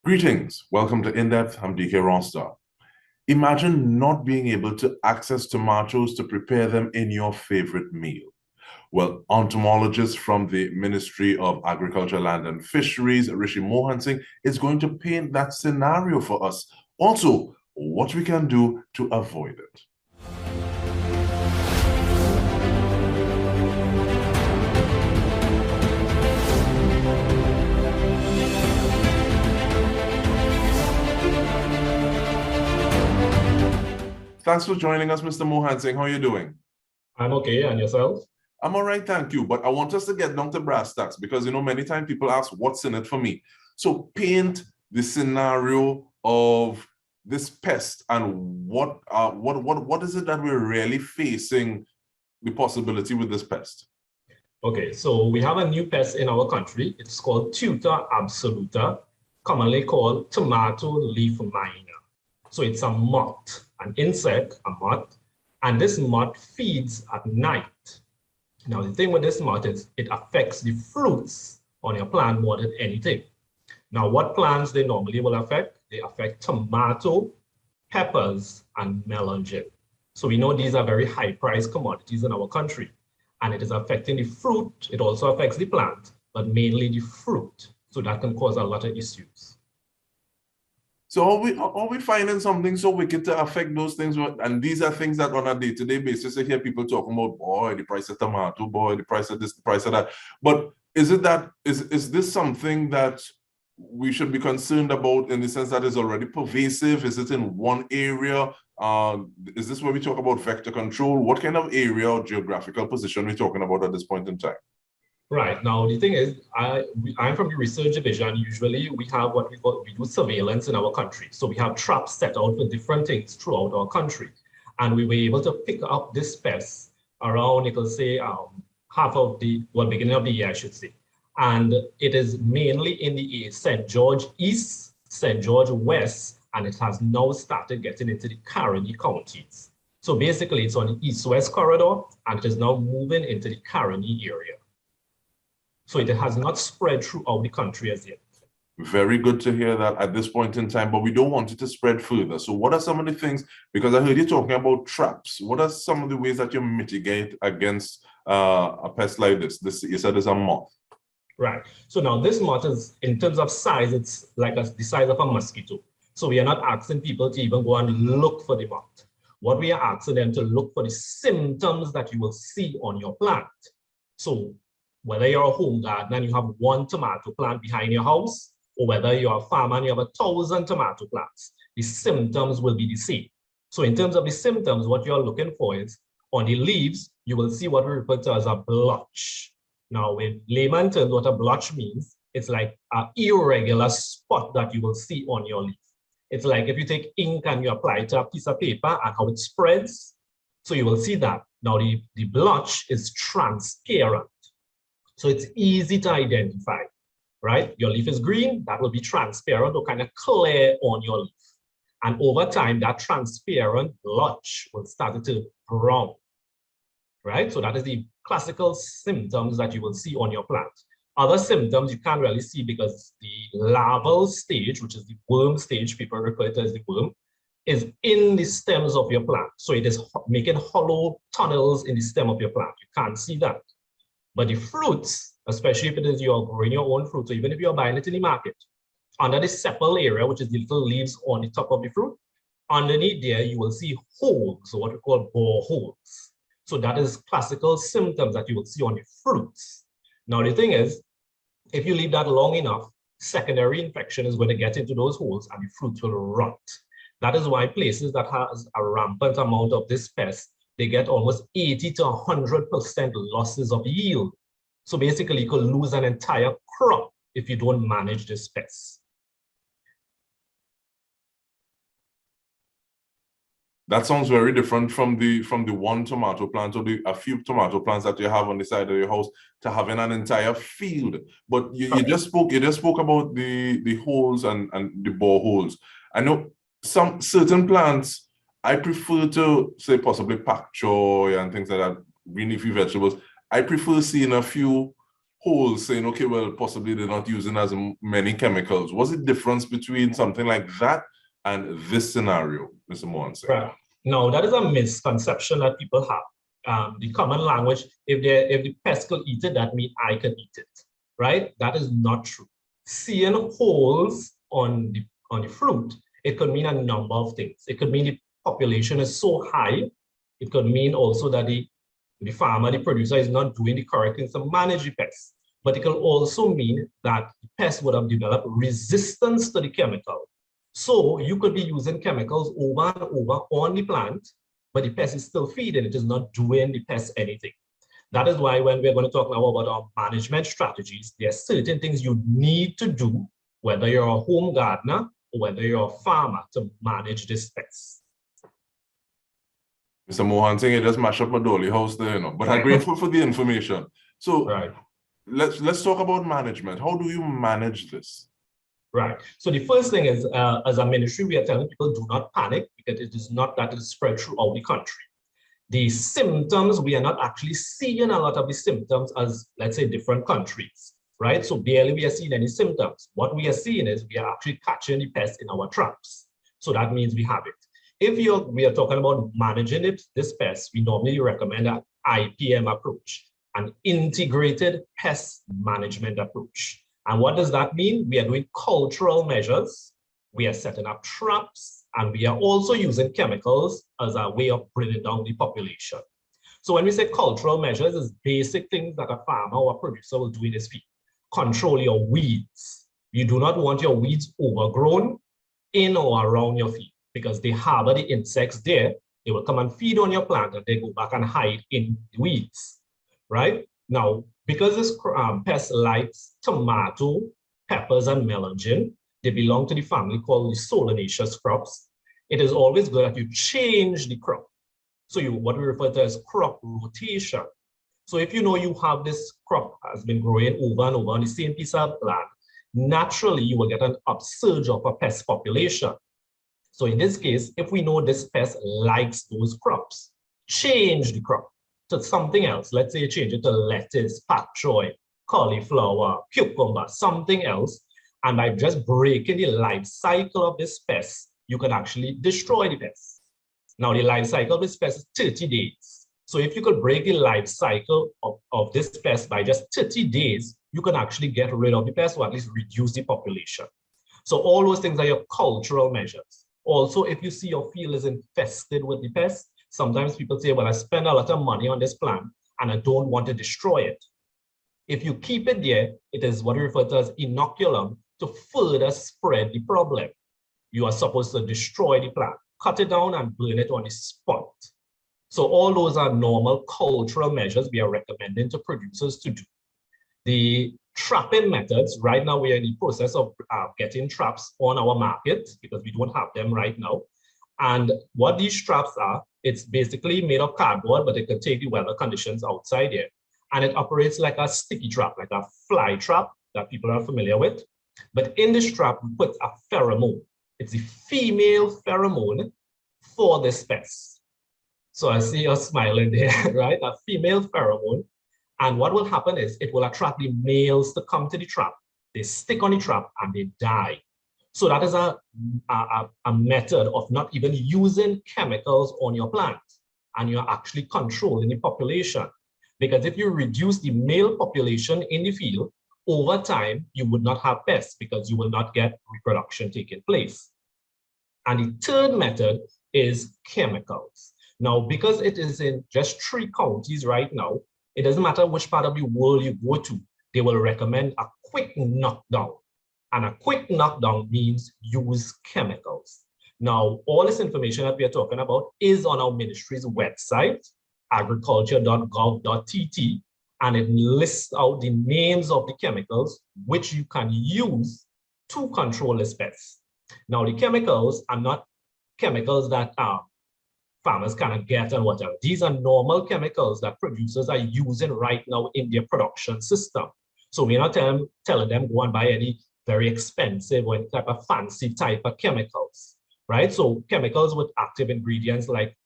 Greetings. Welcome to In-Depth. I'm Dike Rostant. Imagine not being able to access tomatoes to prepare them in your favorite meal. Well, entomologist from the Ministry of Agriculture, Land and Fisheries, Rishi Mohansingh, is going to paint that scenario for us. Also, what we can do to avoid it. Thanks for joining us, Mr. Mohansingh. How are you doing? I'm okay, and yourself? I'm all right, thank you. But I want us to get down to brass tacks because, many times people ask, what's in it for me? So paint the scenario of this pest and what is it that we're really facing the possibility with this pest? Okay, so we have a new pest in our country. It's called Tuta absoluta, commonly called tomato leaf miner. So it's a moth, an insect, a moth, and this moth feeds at night. Now, the thing with this moth is it affects the fruits on your plant more than anything. Now, what plants they normally will affect? They affect tomato, peppers, and melon. So we know these are very high-priced commodities in our country, and it is affecting the fruit. It also affects the plant, but mainly the fruit. So that can cause a lot of issues. So are we finding something so wicked to affect those things? And these are things that on a day-to-day basis, I hear people talking about, boy, the price of tomato, boy, the price of this, the price of that. But is this something that we should be concerned about in the sense that is already pervasive? Is it in one area? Is this where we talk about vector control? What kind of area or geographical position are we talking about at this point in time? Right. Now, the thing is, I'm from the research division. Usually we have what we do surveillance in our country. So we have traps set out for different things throughout our country. And we were able to pick up this pest around, you can say, beginning of the year, I should say. And it is mainly in the St. George East, St. George West, and it has now started getting into the Caroni counties. So basically, it's on the east-west corridor, and it is now moving into the Caroni area. So it has not spread throughout the country as yet. Very good to hear that at this point in time, but we don't want it to spread further. So what are some of the things, because I heard you talking about traps, what are some of the ways that you mitigate against a pest like this? You said it's a moth. Right. So now this moth is, in terms of size, it's like the size of a mosquito. So we are not asking people to even go and look for the moth. What we are asking them to look for the symptoms that you will see on your plant. So whether you're a home gardener and you have one tomato plant behind your house, or whether you're a farmer and you have 1,000 tomato plants, the symptoms will be the same. So in terms of the symptoms, what you're looking for is on the leaves, you will see what we refer to as a blotch. Now, in layman terms, what a blotch means, it's like an irregular spot that you will see on your leaf. It's like if you take ink and you apply it to a piece of paper and how it spreads. So you will see that. Now, the blotch is transparent. So it's easy to identify, right? Your leaf is green, that will be transparent or kind of clear on your leaf. And over time, that transparent blotch will start to brown, right? So that is the classical symptoms that you will see on your plant. Other symptoms you can't really see because the larval stage, which is the worm stage, people refer to it as the worm, is in the stems of your plant. So it is making hollow tunnels in the stem of your plant. You can't see that. But the fruits, especially if it is you're growing your own fruit, or even if you're buying it in the market, under the sepal area, which is the little leaves on the top of the fruit, underneath there, you will see holes, so what we call bore holes. So that is classical symptoms that you will see on the fruits. Now, the thing is, if you leave that long enough, secondary infection is going to get into those holes and the fruit will rot. That is why places that has a rampant amount of this pest, they get almost 80 to 100% losses of yield. So basically, you could lose an entire crop if you don't manage this pest. That sounds very different from the one tomato plant or a few tomato plants that you have on the side of your house to having an entire field. But you just spoke about the holes and the boreholes. I know some certain plants I prefer to say possibly pak choy and things like that, green leafy vegetables. I prefer seeing a few holes saying, okay, well, possibly they're not using as many chemicals. What's the difference between something like that and this scenario, Mr. Mohansingh? Right. No, that is a misconception that people have. The common language, if the pest could eat it, that means I can eat it, right? That is not true. Seeing holes on the fruit, it could mean a number of things. It could mean the population is so high. It could mean also that the farmer, the producer is not doing the correct things to manage the pest. But it could also mean that the pest would have developed resistance to the chemical. So you could be using chemicals over and over on the plant, but the pest is still feeding. It is not doing the pest anything. That is why when we're going to talk now about our management strategies, there are certain things you need to do, whether you're a home gardener or whether you're a farmer, to manage this pest. Mr. Mohansingh, you just mashed up my dolly house there, but I'm grateful for the information. So right. let's talk about management. How do you manage this? Right. So the first thing is, as a ministry, we are telling people do not panic, because it is not that it is spread throughout the country. The symptoms, we are not actually seeing a lot of the symptoms as, let's say, different countries, right? So barely we are seeing any symptoms. What we are seeing is we are actually catching the pest in our traps. So that means we have it. If we are talking about managing this pest, we normally recommend an IPM approach, an integrated pest management approach. And what does that mean? We are doing cultural measures, we are setting up traps, and we are also using chemicals as a way of bringing down the population. So when we say cultural measures, it's basic things that a farmer or a producer will do in his field. Control your weeds. You do not want your weeds overgrown in or around your field, because they harbor the insects there. They will come and feed on your plant, and they go back and hide in the weeds, right? Now, because this pest likes tomato, peppers, and melanogen, they belong to the family called the solanaceous crops. It is always good that you change the crop. So what we refer to as crop rotation. So if you know you have this crop has been growing over and over on the same piece of land, naturally you will get an upsurge of a pest population. So in this case, if we know this pest likes those crops, change the crop to something else. Let's say you change it to lettuce, pak choy, cauliflower, cucumber, something else. And by just breaking the life cycle of this pest, you can actually destroy the pest. Now, the life cycle of this pest is 30 days. So if you could break the life cycle of this pest by just 30 days, you can actually get rid of the pest, or at least reduce the population. So all those things are your cultural measures. Also, if you see your field is infested with the pest, sometimes people say, well, I spend a lot of money on this plant and I don't want to destroy it. If you keep it there, it is what we refer to as inoculum to further spread the problem. You are supposed to destroy the plant, cut it down and burn it on the spot. So all those are normal cultural measures we are recommending to producers to do. The trapping methods, right now we are in the process of getting traps on our market because we don't have them right now. And what these traps are, it's basically made of cardboard, but it can take the weather conditions outside here. And it operates like a sticky trap, like a fly trap that people are familiar with. But in this trap, we put a pheromone. It's the female pheromone for this pest. So I see you smiling there, right? A female pheromone. And what will happen is it will attract the males to come to the trap. They stick on the trap and they die. So that is a method of not even using chemicals on your plant. And you're actually controlling the population. Because if you reduce the male population in the field, over time, you would not have pests because you will not get reproduction taking place. And the third method is chemicals. Now, because it is in just 3 counties right now, it doesn't matter which part of the world you go to, they will recommend a quick knockdown. And a quick knockdown means use chemicals. Now, all this information that we are talking about is on our ministry's website, agriculture.gov.tt, and it lists out the names of the chemicals which you can use to control this pest. Now, the chemicals are not chemicals that farmers cannot get and whatever. These are normal chemicals that producers are using right now in their production system. So we're not telling them go and buy any very expensive or any type of fancy type of chemicals, right? So chemicals with active ingredients like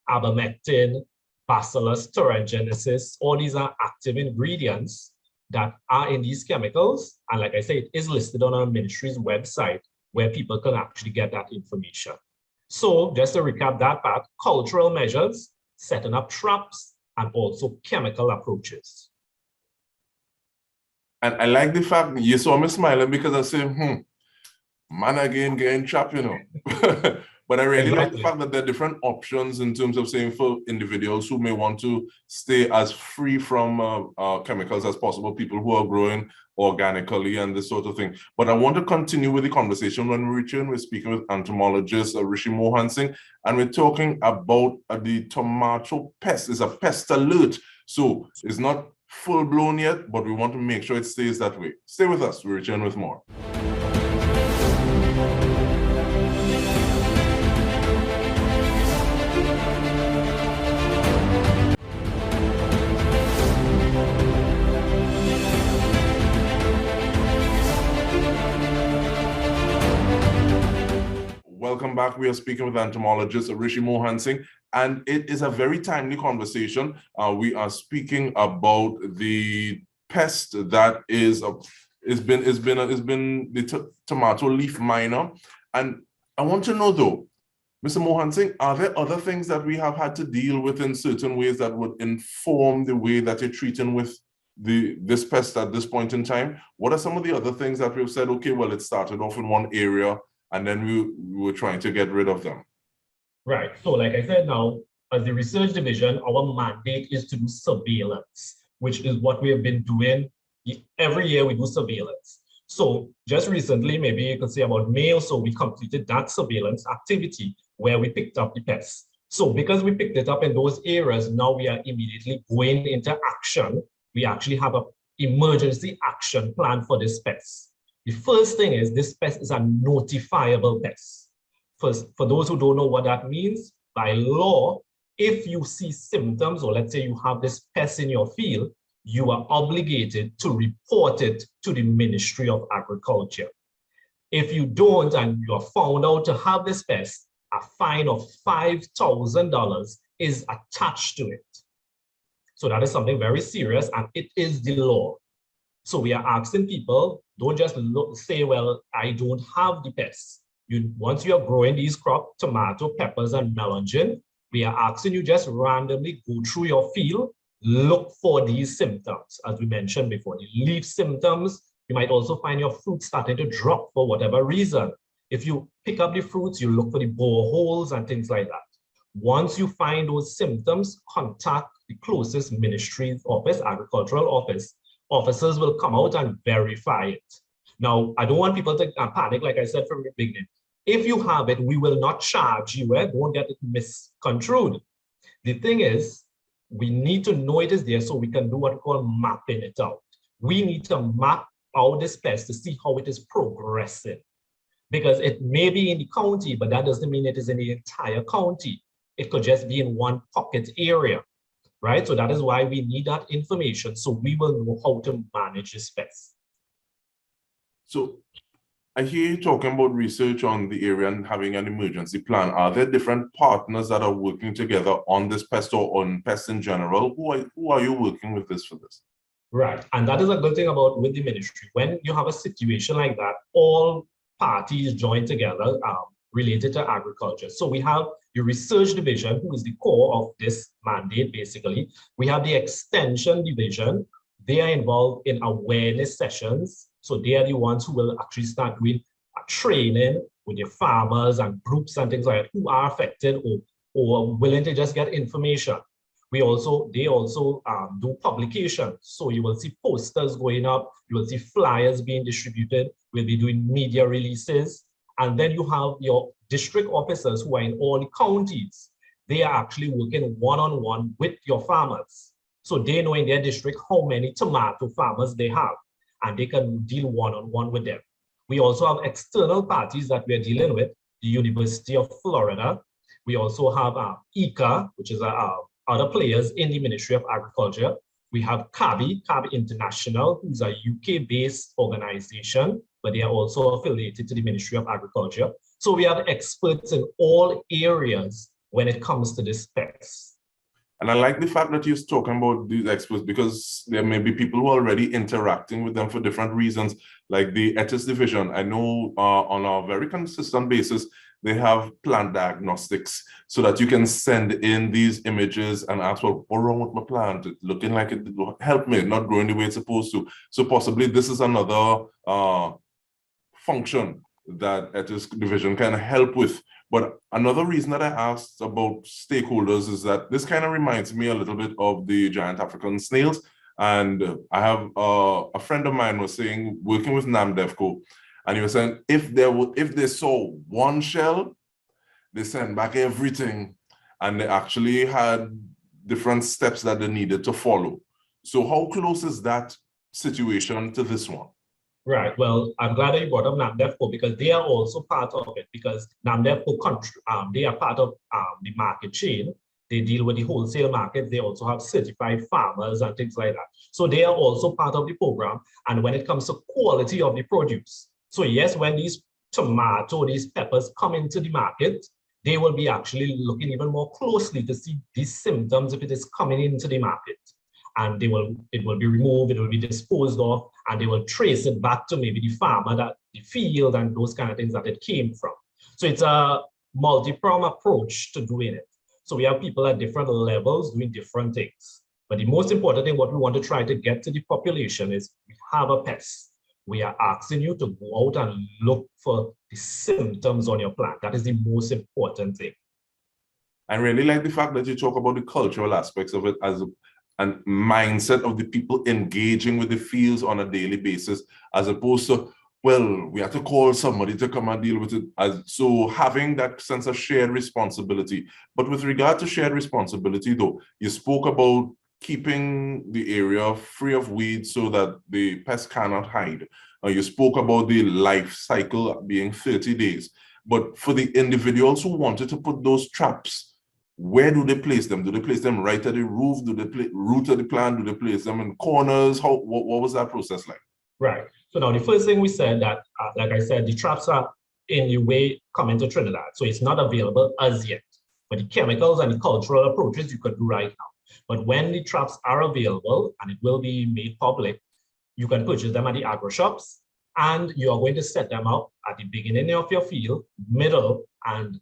ivermectin, Bacillus thuringiensis, all these are active ingredients that are in these chemicals. And like I say, it is listed on our ministry's website where people can actually get that information. So just to recap that part, cultural measures, setting up traps, and also chemical approaches. And I like the fact you saw me smiling because I say, man again getting trapped, you know. But I really like the fact that there are different options in terms of saying for individuals who may want to stay as free from chemicals as possible, people who are growing organically and this sort of thing. But I want to continue with the conversation when we return. We're speaking with entomologist Rishi Mohansingh, and we're talking about the tomato pest. It's a pest alert. So it's not full blown yet, but we want to make sure it stays that way. Stay with us. We return with more. Welcome back. We are speaking with entomologist Rishi Mohansingh, and it is a very timely conversation. We are speaking about the pest that is been the tomato leaf miner, and I want to know though, Mr. Mohansingh, are there other things that we have had to deal with in certain ways that would inform the way that you're treating with this pest at this point in time? What are some of the other things that we've said, okay, well, it started off in one area and then we were trying to get rid of them? Right. So like I said now, as the research division, our mandate is to do surveillance, which is what we have been doing. Every year we do surveillance. So just recently, maybe you could say about May or so, we completed that surveillance activity where we picked up the pests. So because we picked it up in those areas, now we are immediately going into action. We actually have an emergency action plan for this pest. The first thing is this pest is a notifiable pest. First, for those who don't know what that means, by law, if you see symptoms, or let's say you have this pest in your field, you are obligated to report it to the Ministry of Agriculture. If you don't and you are found out to have this pest, a fine of $5,000 is attached to it. So that is something very serious, and it is the law. So we are asking people, don't just say, well, I don't have the pests. Once you are growing these crops, tomato, peppers, and melon, we are asking you just randomly go through your field, look for these symptoms. As we mentioned before, the leaf symptoms, you might also find your fruit starting to drop for whatever reason. If you pick up the fruits, you look for the boreholes and things like that. Once you find those symptoms, contact the closest ministry office, agricultural office. Officers will come out and verify it. Now, I don't want people to panic, like I said from the beginning. If you have it, we will not charge you. Don't get it misconstrued. The thing is, we need to know it is there so we can do what we call mapping it out. We need to map out this pest to see how it is progressing. Because it may be in the county, but that doesn't mean it is in the entire county. It could just be in one pocket area. Right? So that is why we need that information so we will know how to manage this pest. So I hear you talking about research on the area and having an emergency plan. Are there different partners that are working together on this pest or on pests in general? Who are you working with this for this? Right. And that is a good thing about with the ministry. When you have a situation like that, all parties join together related to agriculture. So we have the research division, who is the core of this mandate, basically. We have the extension division. They are involved in awareness sessions. So they are the ones who will actually start doing training with the farmers and groups and things like that who are affected or willing to just get information. They also do publications. So you will see posters going up, you will see flyers being distributed. We'll be doing media releases. And then you have your district officers who are in all the counties. They are actually working one-on-one with your farmers. So they know in their district how many tomato farmers they have, and they can deal one-on-one with them. We also have external parties that we are dealing with, the University of Florida. We also have ICA, which is other players in the Ministry of Agriculture. We have CABI International, who's a UK-based organization, but they are also affiliated to the Ministry of Agriculture. So we have experts in all areas when it comes to this pest. And I like the fact that you're talking about these experts, because there may be people who are already interacting with them for different reasons, like the ethics division. I know on a very consistent basis, they have plant diagnostics so that you can send in these images and ask, well, what's wrong with my plant? It's looking like it help me, not growing the way it's supposed to. So possibly this is another function that ethics division can help with. But another reason that I asked about stakeholders is that this kind of reminds me a little bit of the giant African snails. And I have a friend of mine was saying, working with NAMDEFCO, and he was saying if they saw one shell, they sent back everything, and they actually had different steps that they needed to follow. So how close is that situation to this one? Right. Well, I'm glad that you brought up NAMDEFCO, because they are also part of it, because NAMDEFCO, they are part of the market chain. They deal with the wholesale market. They also have certified farmers and things like that. So they are also part of the program. And when it comes to quality of the produce, so yes, when these these peppers come into the market, they will be actually looking even more closely to see these symptoms if it is coming into the market. And it will be removed, it will be disposed of, and they will trace it back to maybe the farmer, that the field, and those kind of things that it came from. So it's a multi-pronged approach to doing it. So we have people at different levels doing different things. But the most important thing, what we want to try to get to the population is, we have a pest. We are asking you to go out and look for the symptoms on your plant. That is the most important thing. I really like the fact that you talk about the cultural aspects of it as and mindset of the people engaging with the fields on a daily basis, as opposed to, well, we have to call somebody to come and deal with it. So having that sense of shared responsibility. But with regard to shared responsibility, though, you spoke about keeping the area free of weeds so that the pest cannot hide. You spoke about the life cycle being 30 days. But for the individuals who wanted to put those traps, where do they place them? Do they place them right at the roof? Do they root of the plant? Do they place them in corners? What was that process like? Right. So now the first thing we said that, like I said, the traps are in the way coming to Trinidad. So it's not available as yet. But the chemicals and the cultural approaches you could do right now. But when the traps are available, and it will be made public, you can purchase them at the agro shops, and you are going to set them up at the beginning of your field, middle, and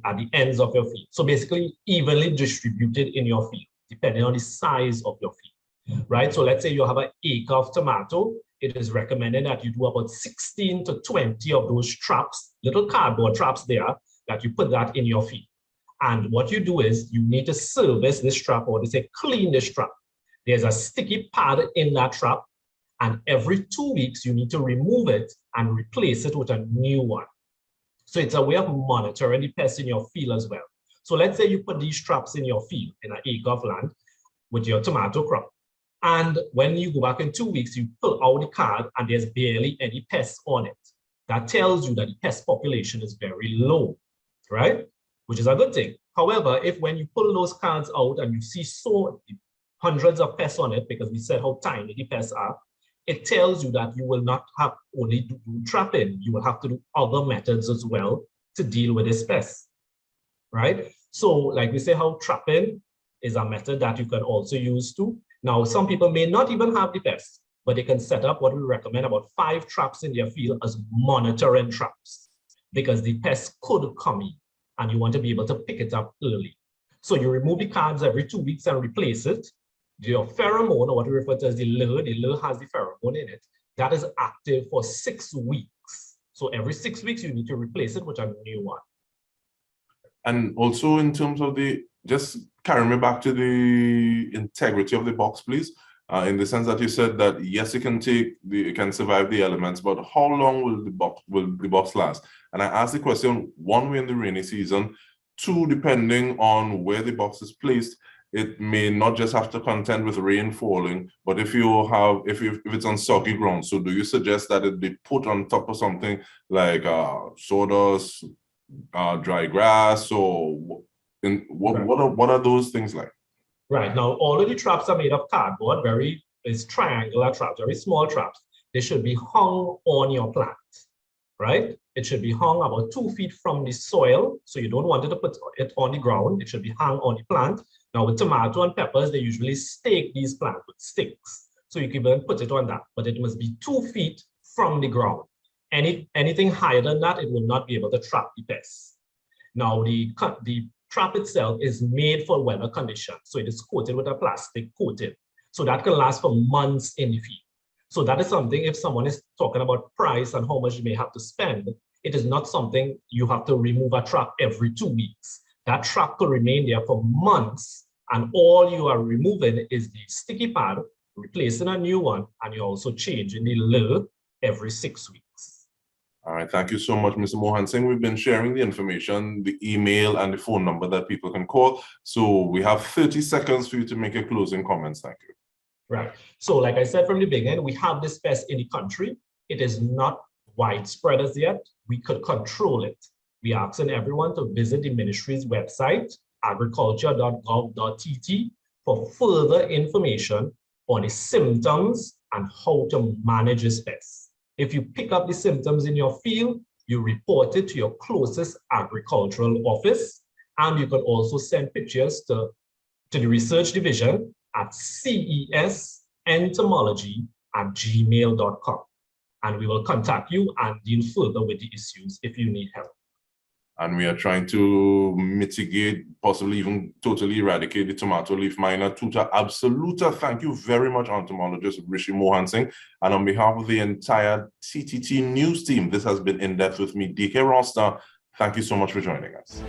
at the ends of your field. So basically evenly distributed in your field, depending on the size of your field, right? So let's say you have an acre of tomato. It is recommended that you do about 16 to 20 of those traps, little cardboard traps there, that you put that in your field. And what you do is you need to service this trap, or they say clean this trap. There's a sticky pad in that trap, and every 2 weeks you need to remove it and replace it with a new one. So it's a way of monitoring the pests in your field as well. So let's say you put these traps in your field, in an acre of land with your tomato crop. And when you go back in 2 weeks, you pull out the card and there's barely any pests on it. That tells you that the pest population is very low, right? Which is a good thing. However, if when you pull those cards out and you see hundreds of pests on it, because we said how tiny the pests are, it tells you that you will not have only do trapping, you will have to do other methods as well to deal with this pest, right? So like we say, how trapping is a method that you can also use too. Now, some people may not even have the pest, but they can set up what we recommend, about 5 traps in their field as monitoring traps, because the pest could come in and you want to be able to pick it up early. So you remove the cards every 2 weeks and replace it. Your pheromone, or what we refer to as the lure has the pheromone in it, that is active for 6 weeks. So every 6 weeks, you need to replace it with a new one. And also in terms of just carry me back to the integrity of the box, please. In the sense that you said that, yes, it can survive the elements, but how long will the box last? And I asked the question, 1, we're in the rainy season, 2, depending on where the box is placed, it may not just have to contend with rain falling, but if it's on soggy ground, so do you suggest that it be put on top of something like sawdust, dry grass, or what are those things like? Right. Now, all of the traps are made of cardboard, it's triangular traps, very small traps. They should be hung on your plant, right? It should be hung about 2 feet from the soil. So you don't want it to put it on the ground. It should be hung on the plant. Now with tomato and peppers, they usually stake these plants with sticks. So you can even put it on that, but it must be 2 feet from the ground. Anything higher than that, it will not be able to trap the pests. Now the trap itself is made for weather conditions. So it is coated with a plastic coating. So that can last for months in the field. So that is something, if someone is talking about price and how much you may have to spend, it is not something you have to remove a trap every 2 weeks. That trap could remain there for months, and all you are removing is the sticky pad, replacing a new one, and you're also changing the lure every 6 weeks. All right, thank you so much, Mr. Mohansingh. We've been sharing the information, the email, and the phone number that people can call. So we have 30 seconds for you to make your closing comments. Thank you. Right. So like I said from the beginning, we have this pest in the country. It is not widespread as yet. We could control it. We are asking everyone to visit the ministry's website, agriculture.gov.tt, for further information on the symptoms and how to manage this pest. If you pick up the symptoms in your field, you report it to your closest agricultural office, and you can also send pictures to the research division at cesentomology@gmail.com. And we will contact you and deal further with the issues if you need help. And we are trying to mitigate, possibly even totally eradicate the tomato leaf miner, tuta absoluta. Thank you very much, Entomologist Rishi Mohansingh. And on behalf of the entire TTT news team, this has been In Depth with me, Dike Rostant. Thank you so much for joining us.